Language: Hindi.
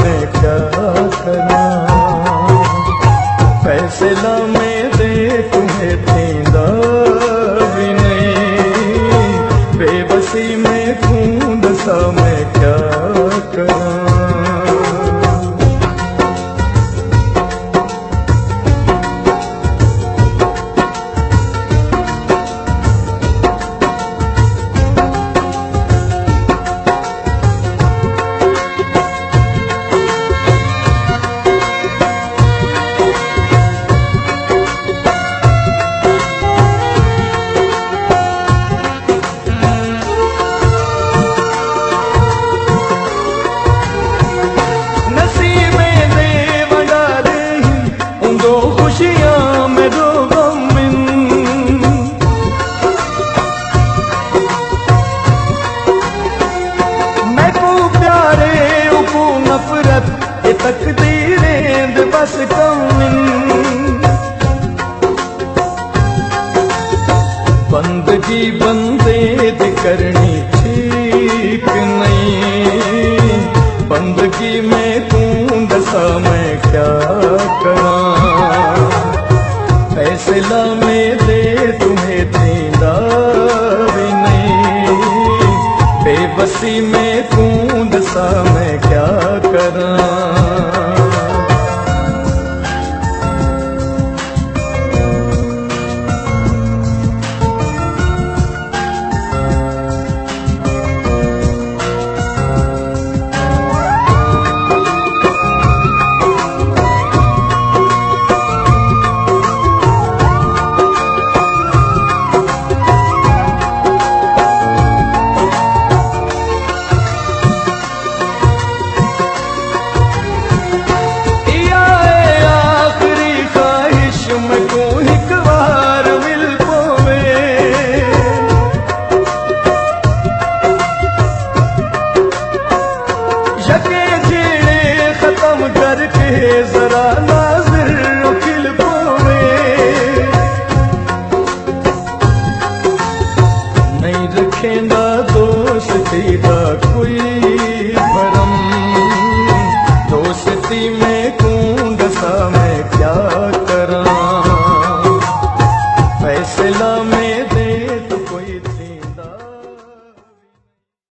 मैं क्या करा। फैसला में दे तुम्हें थींदा भी नहीं, बेबसी में खून दसा मैं क्या करा। तकदीरें बस कमिन बंदगी बंदे दी करनी ठीक नहीं, बंदगी में तू दसा मैं क्या करा। फैसला में दे तुम्हें थींदा भी नहीं, बेबसी में तू दसा मैं क्या करा। जरा